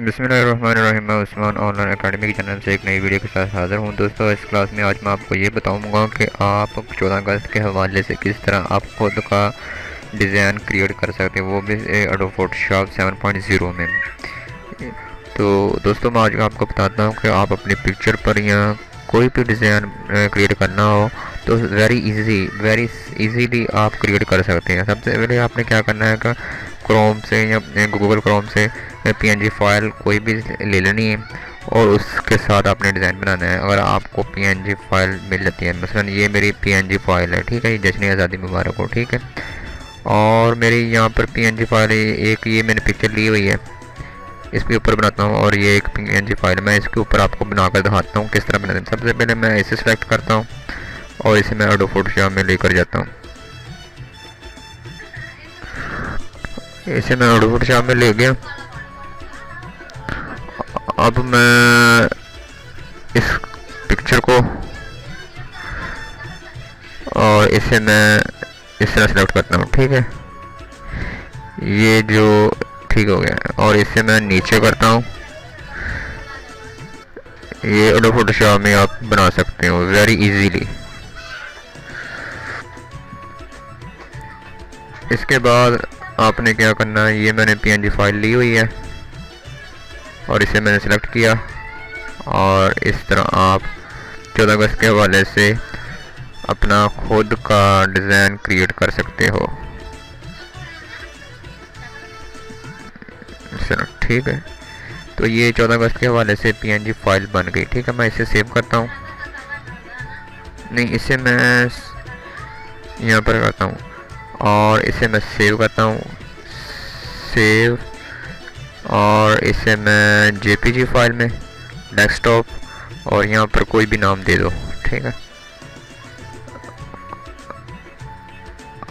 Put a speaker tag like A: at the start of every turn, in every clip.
A: बिस्मिल्लाहिर्रहमानिर्रहीम। मैं Usman online academy के चैनल से एक नई वीडियो के साथ हाज़िर हूँ। दोस्तों, इस क्लास में आज मैं आपको ये बताऊँगा कि आप 14 अगस्त के हवाले से किस तरह आप खुद का डिज़ाइन क्रिएट कर सकते हैं, वो भी एडोब फोटोशॉप 7.0 में। तो दोस्तों, मैं आज आपको बताता हूँ कि आप अपनी पिक्चर पर या कोई भी डिज़ाइन क्रिएट करना हो तो वेरी इजीली आप क्रिएट कर सकते हैं। सबसे पहले आपने क्या करना है कि क्रोम से या गूगल क्रोम से पीएनजी फाइल कोई भी ले लेनी है और उसके साथ आपने डिज़ाइन बनाना है। अगर आपको पीएनजी फाइल मिल जाती है, मसलन ये मेरी पीएनजी फाइल है, ठीक है, ये जश्न आज़ादी मुबारक हो, ठीक है। और मेरी यहाँ पर पीएनजी फाइल है, एक ये मैंने पिक्चर ली हुई है, इसके ऊपर बनाता हूँ। और ये एक पीएनजी फाइल मैं इसके ऊपर आपको बनाकर दिखाता हूँ किस तरह बनाते हैं। सबसे पहले मैं इसे सेलेक्ट करता हूँ और इसे मैं एडोब फोटोशॉप में लेकर जाता हूँ। इसे मैं एडोब फोटोशॉप में ले गया। अब मैं इस पिक्चर को और इसे मैं इस तरह सेलेक्ट करता हूँ, ठीक है, ये जो ठीक हो गया। और इसे मैं नीचे करता हूँ। ये एडोब फोटोशॉप में आप बना सकते हो वेरी इजीली। इसके बाद आपने क्या करना है, ये मैंने पीएनजी फाइल ली हुई है और इसे मैंने सेलेक्ट किया और इस तरह आप 14 अगस्त के हवाले से अपना खुद का डिज़ाइन क्रिएट कर सकते हो। ठीक है, तो ये 14 अगस्त के हवाले से पीएनजी फाइल बन गई, ठीक है। मैं इसे सेव करता हूँ, नहीं इसे मैं यहाँ पर करता हूँ और इसे मैं सेव करता हूँ, सेव। और इसे मैं जेपीजी फाइल में डेस्कटॉप और यहाँ पर कोई भी नाम दे दो, ठीक है।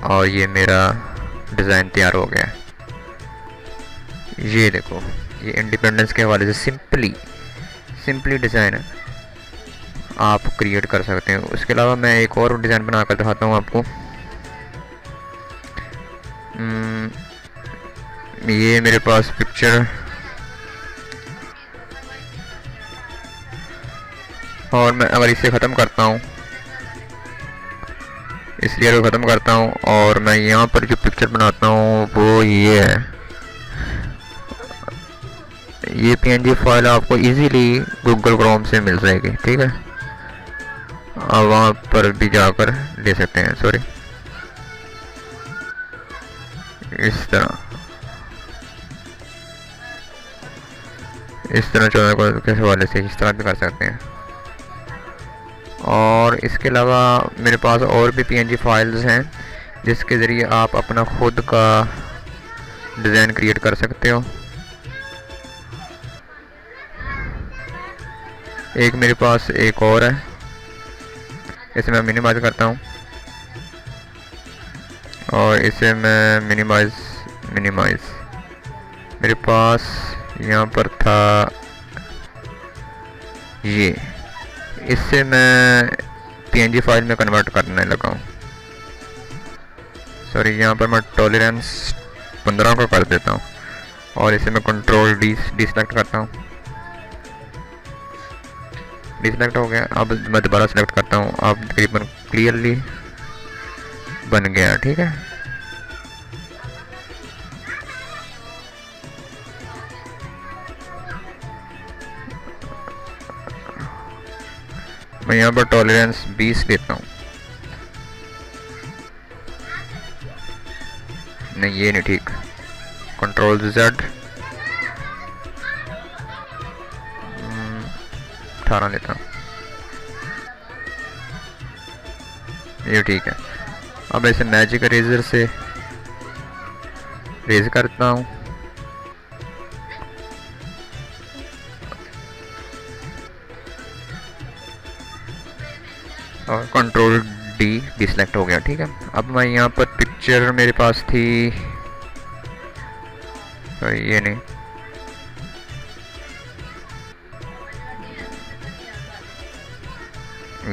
A: और ये मेरा डिज़ाइन तैयार हो गया। ये देखो, ये इंडिपेंडेंस के हवाले से सिंपली डिज़ाइन है आप क्रिएट कर सकते हैं। उसके अलावा मैं एक और डिज़ाइन बना कर दिखाता हूँ आपको। ये मेरे पास पिक्चर और मैं अगर इसे ख़त्म करता हूँ, इस लेयर को ख़त्म करता हूँ और मैं यहाँ पर जो पिक्चर बनाता हूँ वो ये है। ये पीएनजी फाइल आपको इजीली गूगल क्रोम से मिल जाएगी, ठीक है। आप वहाँ पर भी जाकर ले सकते हैं। सॉरी, इस तरह 14 के हवाले से इस तरह भी कर सकते हैं। और इसके अलावा मेरे पास और भी पीएनजी फाइल्स हैं जिसके ज़रिए आप अपना खुद का डिज़ाइन क्रिएट कर सकते हो। एक मेरे पास एक और है, इसे मैं मिनिमाइज करता हूँ और इसे मैं मिनिमाइज मेरे पास यहाँ पर था ये, इससे मैं पीएनजी फाइल में कन्वर्ट करने लगा हूँ। सॉरी, यहाँ पर मैं टॉलरेंस 15 का कर देता हूँ और इसे मैं कंट्रोल डी सेलेक्ट करता हूँ। डिसेलेक्ट हो गया। अब मैं दोबारा सेलेक्ट करता हूँ। अब तकरीबन क्लियरली बन गया, ठीक है। मैं यहाँ पर टॉलरेंस 20 देता हूँ। नहीं, ये नहीं ठीक। कंट्रोल Z 18 लेता हूँ, ये ठीक है। अब ऐसे मैजिक इरेजर से इरेज करता हूँ और कंट्रोल डी सेलेक्ट हो गया, ठीक है। अब मैं यहाँ पर पिक्चर मेरे पास थी, ये नहीं,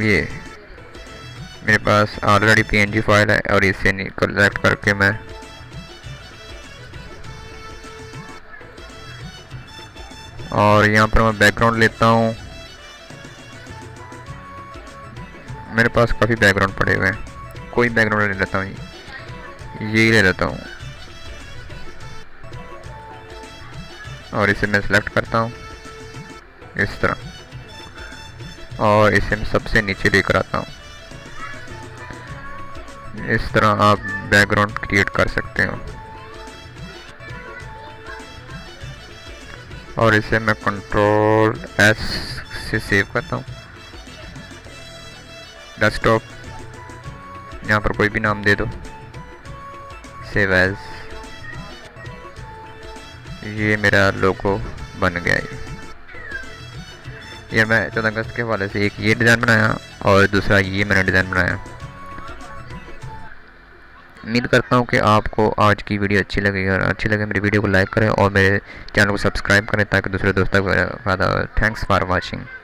A: ये मेरे पास ऑलरेडी पीएनजी फाइल है और इसे कलेक्ट करके मैं और यहाँ पर मैं बैकग्राउंड लेता हूँ। मेरे पास काफ़ी बैकग्राउंड पड़े हुए हैं, कोई बैकग्राउंड ले लेता हूँ, यही ले लेता हूँ और इसे मैं सेलेक्ट करता हूँ इस तरह और इसे मैं सबसे नीचे लेकर आता हूँ। इस तरह आप बैकग्राउंड क्रिएट कर सकते हो और इसे मैं कंट्रोल एस से सेव करता हूँ। डेस्कटॉप, यहाँ पर कोई भी नाम दे दो, सेव एज। ये मेरा लोगो बन गया है। ये मैं 14 अगस्त के हवाले से एक ये डिज़ाइन बनाया और दूसरा ये मैंने डिज़ाइन बनाया। उम्मीद करता हूँ कि आपको आज की वीडियो अच्छी लगी और अच्छी लगे मेरी वीडियो को लाइक करें और मेरे चैनल को सब्सक्राइब करें ताकि दूसरे दोस्तों को फायदा हो। Thanks for watching.